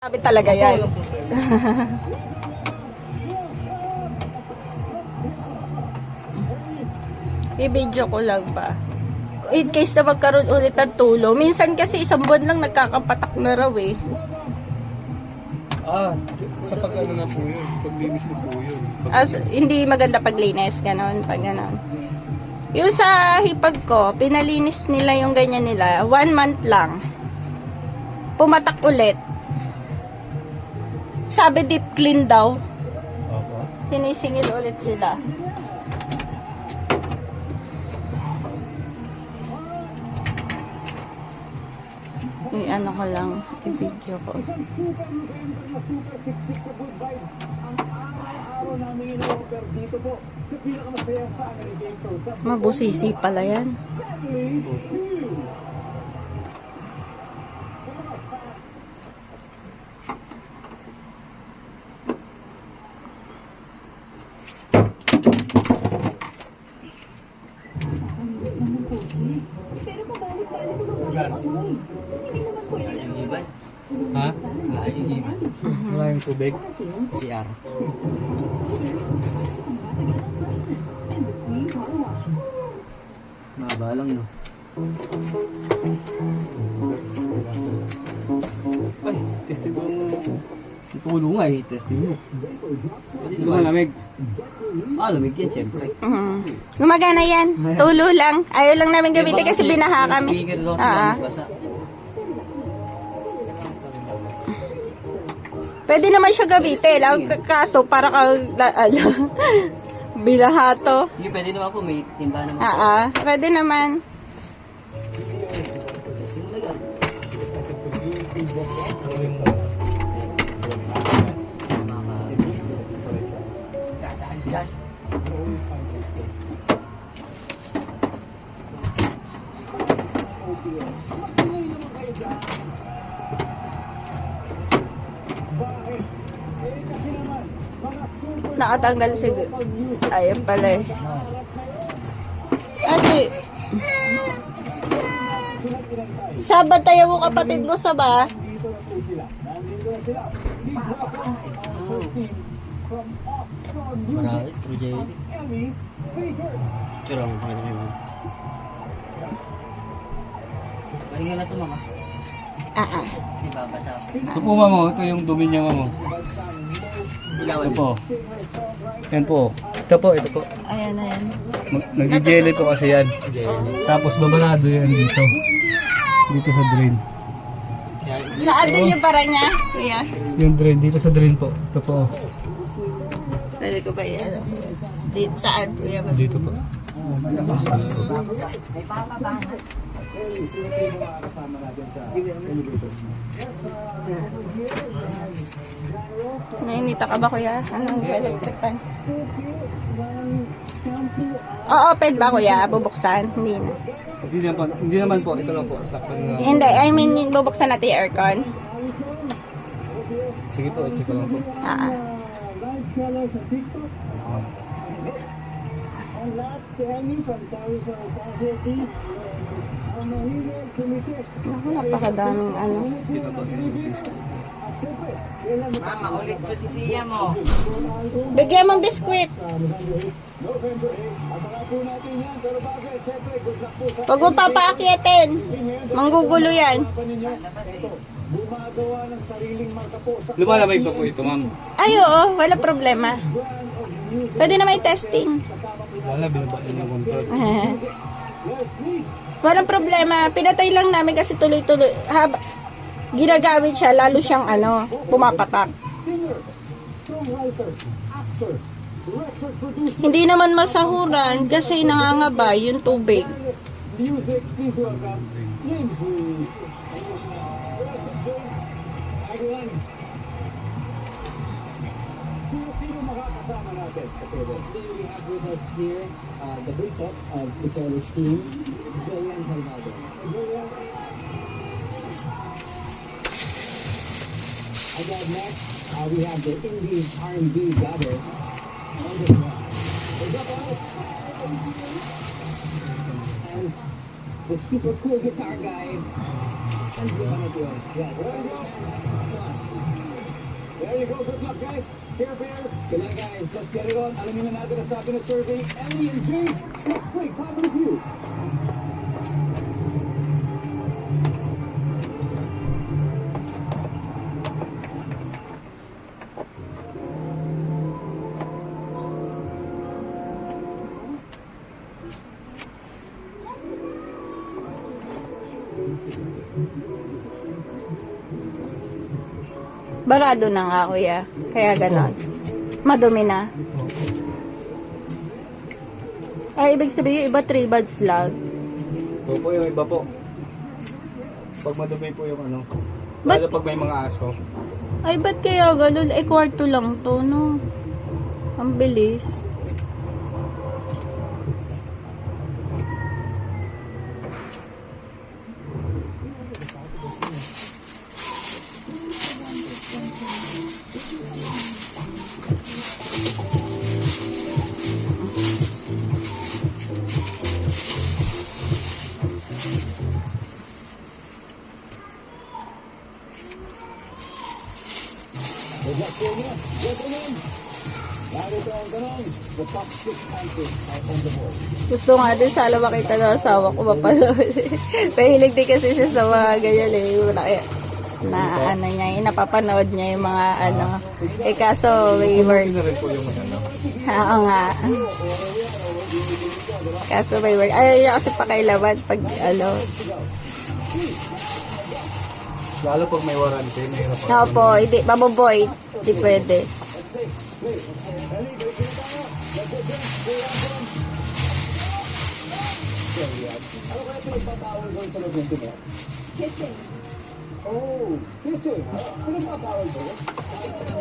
Sabi talaga yan. I-video ko lang ba? In case na magkaroon ulit ng tulo. Minsan kasi isang buwan lang nagkakapatak na raw eh. Sa pag-ano na po yun. Sa paglinis na po yun. Hindi maganda paglinis. Ganon, pag ganon. Yung sa hipag ko, pinalinis nila yung ganyan nila. 1 month lang. Pumatak ulit. Sabi deep clean daw. Sinisingil ulit sila. I-ano ko lang, i-video ko. Mabusisi pala yan. Ha? Wala yung tubig? CR. Mahaba lang, no? Ay, testing ko yung tulong nga eh. Testing mo. Hindi mo lamig. Lamig yan, syempre. Gumagana yan. Tulo lang. Ayaw lang namin gamitin kasi binaha kami. Speaker daw sila basa. Pwede naman siya gamitin. Kaso para ka binaha to. Sige, pwede naman po. May timba naman. Pwede naman. Testing mo na yan. Nakatanggal siguro. Ayun pala eh. Kasi Sabat tayo mo kapatid mo sa ba? Marami. Curang. Galingan na ito, mama. Si Papa sa... Ito po, mamo. Ito yung dumi niya, mamo. Ito po. Yan po. Ito po, ito po. Ayan, ayan. Nag-jelly po kasi yan. Tapos babalado yan dito. Dito sa drain. Saan din yung para niya, kuya? Yung drain, dito sa drain po. Ito po. Pwede ko ba yan? Dito, saan, kuya? Dito po. Nainita ka ba, kuya? Anong electric pan? Open ba, kuya? Bubuksan? Hindi na. Hindi naman po. Ito lang po. Takpan na. Hindi, I mean, bubuksan natin yung aircon. Sige po, i-check ko lang po. Naku, napakadaming ano. Mama, ulit ko si Sia mo. Bigyan mong biskwit. Huwag mo papaakyatin. Manggugulo yan. Lumalamig pa po ito, ma'am. Ay, oo. Wala problema. Pwede na may testing. Wala, binabati ng control. Walang problema. Pinatay lang namin kasi tuloy-tuloy. Ginagamit siya, lalo siyang ano, pumapatak. Hindi naman masahuran kasi nangangabay yung tubig. Sino makakasama natin sa table? Today we have with us here the bishop of the Polish team, Julian Salvador. Julian. Again, next, we have the indie R&B brothers on the ground. And the super cool guitar guy, and yes. you go. Good luck, guys. Care Bears. Good luck, guys. Let's get it on. Alamin na natin ang sabi ng survey. Ellie and James. Let's play. Top of the view. Barado na nga, kuya. Kaya ganon. Madumi na. Ay, ibig sabihin, iba 3 buds lang. Ito po yung iba po. Pag madumi po yung ano. Ba't- Lalo pag may mga aso. Ay, ba't kaya ganon? Eh, kwarto lang to, no? Ang bilis. Good luck po niya. Gentlemen. Narito ang tanong. The top 6 answers are on the board. Gusto nga din sana makita ng asawa ko mapanood. Mahilig din kasi siya sa mga ganyan eh. Na ano niya, napapanood niya yung mga ano. Eh kaso may work. Ito rin po yung ano. Oo nga. Kaso may work. Ayaw niya kasi pakailaman pag ano. Lalo pag may warranty, mahirap po. Opo, hindi, maboboy. Hindi pwede. Ano kaya pinagpapawal doon sa loob ng tinga? Kissing. Oh, kissing. Pinagpapawal doon?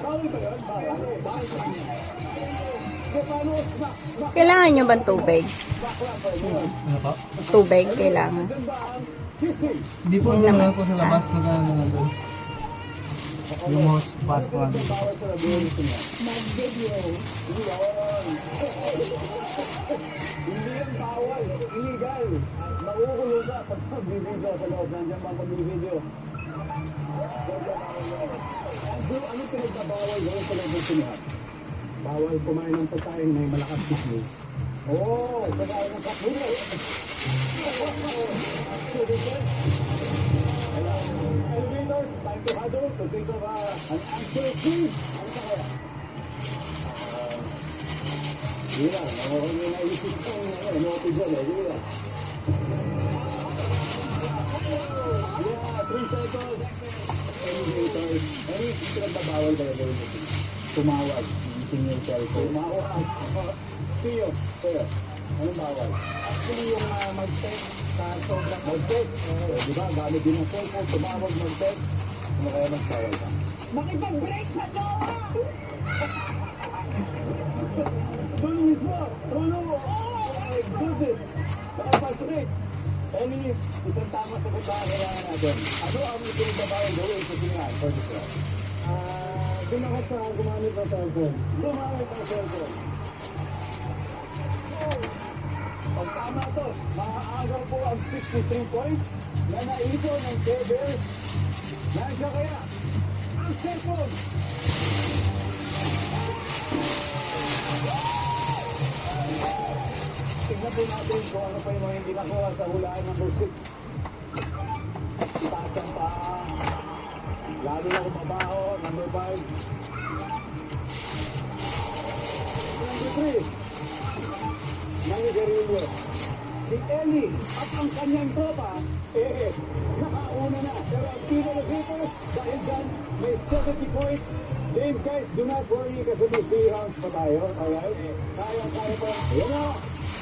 Bawal ba yun? Bawal. Bawal sa kanya. So, paano smack? Smack Kailangan nyo ba tubig? lang ba yun? Ano po? Tubig, kailangan. Doon ba ang kissing? Hindi po Yun naman naman. po sa labas pag ano nandun. Yung most pass ko ano. Bawal sa loob ng tinga. Mag-video. Hindi yan bawal. Illegal. Makukulong ka pag magbibideo sa loob. Nandiyan ba ang pagbibideo? Ano pinagbabawal doon sa loob ng tinga? Bawal kumain ng pagkain na may malakas kismis. Oo, pagkain ng kapuro. Elevators, time to huddle to think of an answer please. Ano ka kaya? Hindi lang, ako kung yung naisip ko, ano ko dyan, hindi lang. Yeah, 3 seconds. Elevators. Ano yung pinagbabawal kayo doon? Tumawag. Using your cellphone. Tumawag. Tiyo. Tiyo. Anong bawal? Actually yung mag-text sa sobrang mag-text. Di ba? Gamit din ang cellphone. Tumawag mag-text. Ano kaya mas bawal ka? Makipag-break sa jowa! Doon mismo! Tulong mo! Oh my goodness! Nakapag-break! Any isang tama sa kung kailangan natin. Ano ang pinagbabayang gawin sa singahan for this round? Doon ako sa gumamit ng cellphone. Gumamit ng cellphone. Pag tama to, maaagaw po ang 63 points na naipon ng Care Bears. Nandiyan kaya ang cellphone. Tingnan po natin kung ano pa yung mga hindi nakuha sa hulaan number 6. Itaas ang paa. Lalo na kung mabaho, number 5. Number 3. Nangigarilyo. Si Ellie at ang kanyang tropa, nakauna na. Pero ang team elevators, dahil dyan, may 70 points. James, guys, do not worry kasi may 3 rounds pa tayo. Alright? Kaya pa. Ayan na.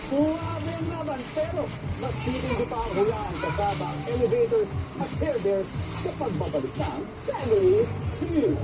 Suwabe naman, pero mas titindi pa ang hulaan kasama ang elevators at Care Bears sa pagbabalik ng Family Feud.